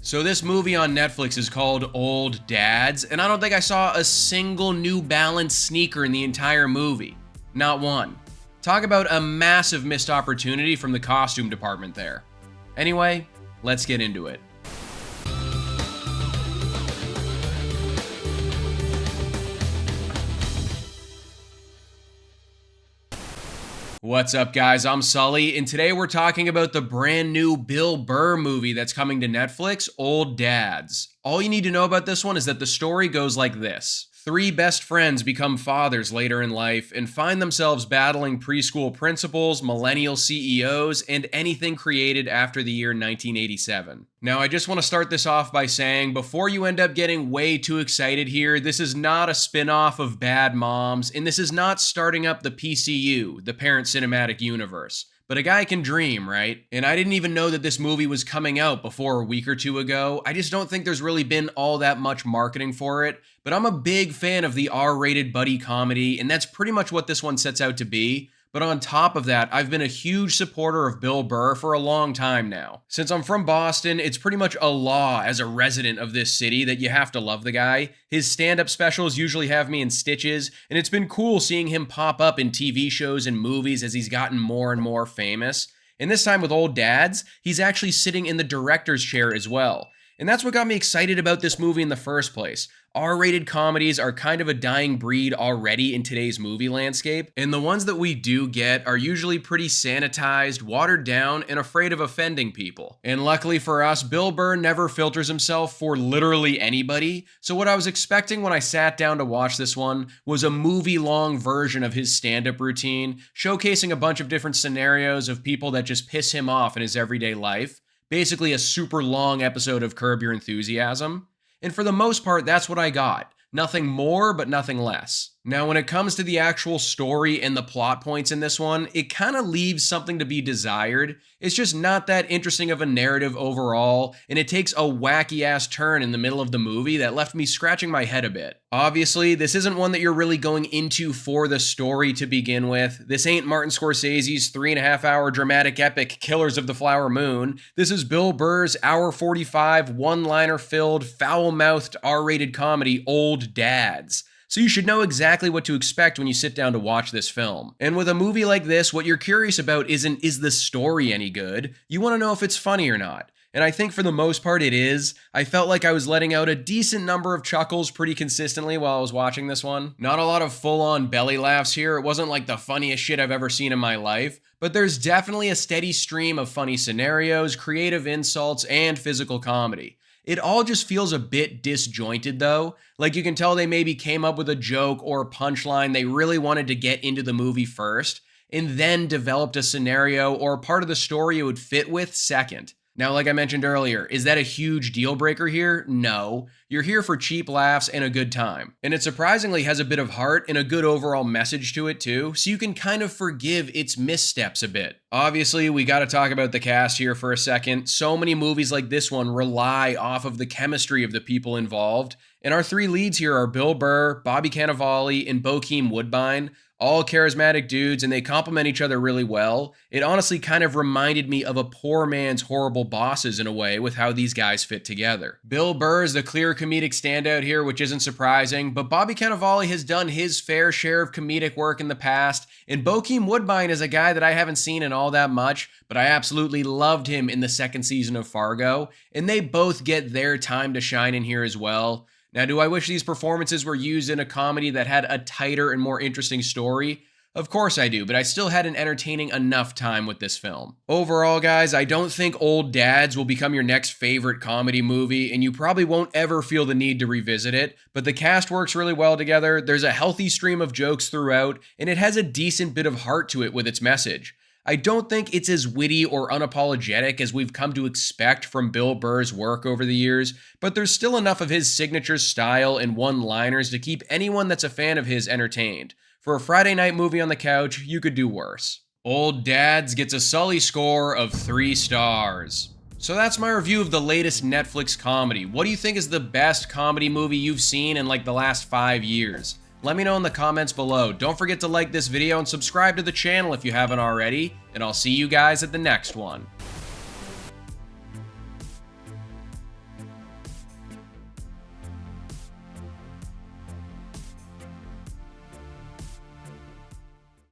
So this movie on Netflix is called Old Dads, and I don't think I saw a single New Balance sneaker in the entire movie. Not one. Talk about a massive missed opportunity from the costume department there. Anyway, let's get into it. What's up, guys? I'm Sully, and today we're talking about the brand new Bill Burr movie that's coming to Netflix, Old Dads. All you need to know about this one is that the story goes like this. Three best friends become fathers later in life and find themselves battling preschool principals, millennial CEOs, and anything created after the year 1987. Now, I just want to start this off by saying, before you end up getting way too excited here, this is not a spin-off of Bad Moms, and this is not starting up the PCU, the Parent Cinematic Universe. But a guy can dream, right? And I didn't even know that this movie was coming out before a week or two ago. I just don't think there's really been all that much marketing for it. But I'm a big fan of the R-rated buddy comedy, and that's pretty much what this one sets out to be. But on top of that, I've been a huge supporter of Bill Burr for a long time now. Since I'm from Boston, it's pretty much a law as a resident of this city that you have to love the guy. His stand-up specials usually have me in stitches, and it's been cool seeing him pop up in TV shows and movies as he's gotten more and more famous. And this time with Old Dads, he's actually sitting in the director's chair as well. And that's what got me excited about this movie in the first place. R-rated comedies are kind of a dying breed already in today's movie landscape, and the ones that we do get are usually pretty sanitized, watered down, and afraid of offending people. And luckily for us, Bill Burr never filters himself for literally anybody, so what I was expecting when I sat down to watch this one was a movie-long version of his stand-up routine, showcasing a bunch of different scenarios of people that just piss him off in his everyday life. Basically a super long episode of Curb Your Enthusiasm. And for the most part, that's what I got. Nothing more, but nothing less. Now, when it comes to the actual story and the plot points in this one, it kind of leaves something to be desired. It's just not that interesting of a narrative overall, and it takes a wacky-ass turn in the middle of the movie that left me scratching my head a bit. Obviously, this isn't one that you're really going into for the story to begin with. This ain't Martin Scorsese's 3.5-hour dramatic epic Killers of the Flower Moon. This is Bill Burr's hour 45, one-liner filled, foul-mouthed, R-rated comedy, Old Dads. So you should know exactly what to expect when you sit down to watch this film. And with a movie like this, what you're curious about isn't, is the story any good? You want to know if it's funny or not. And I think for the most part it is. I felt like I was letting out a decent number of chuckles pretty consistently while I was watching this one. Not a lot of full-on belly laughs here. It wasn't like the funniest shit I've ever seen in my life. But there's definitely a steady stream of funny scenarios, creative insults, and physical comedy. It all just feels a bit disjointed though. Like you can tell they maybe came up with a joke or a punchline they really wanted to get into the movie first, and then developed a scenario or a part of the story it would fit with second. Now, like I mentioned earlier, is that a huge deal breaker here? No. You're here for cheap laughs and a good time. And it surprisingly has a bit of heart and a good overall message to it too, so you can kind of forgive its missteps a bit. Obviously, we gotta talk about the cast here for a second. So many movies like this one rely off of the chemistry of the people involved, and our three leads here are Bill Burr, Bobby Cannavale, and Bokeem Woodbine. All charismatic dudes, and they complement each other really well. It honestly kind of reminded me of a poor man's Horrible Bosses in a way with how these guys fit together. Bill Burr is the clear comedic standout here, which isn't surprising, but Bobby Cannavale has done his fair share of comedic work in the past, and Bokeem Woodbine is a guy that I haven't seen in all that much, but I absolutely loved him in the second season of Fargo, and they both get their time to shine in here as well. Now, do I wish these performances were used in a comedy that had a tighter and more interesting story? Of course I do, but I still had an entertaining enough time with this film. Overall, guys, I don't think Old Dads will become your next favorite comedy movie, and you probably won't ever feel the need to revisit it, but the cast works really well together, there's a healthy stream of jokes throughout, and it has a decent bit of heart to it with its message. I don't think it's as witty or unapologetic as we've come to expect from Bill Burr's work over the years, but there's still enough of his signature style and one-liners to keep anyone that's a fan of his entertained. For a Friday night movie on the couch, you could do worse. Old Dads gets a Sully score of 3 stars. So that's my review of the latest Netflix comedy. What do you think is the best comedy movie you've seen in like the last 5 years? Let me know in the comments below. Don't forget to like this video and subscribe to the channel if you haven't already, and I'll see you guys at the next one.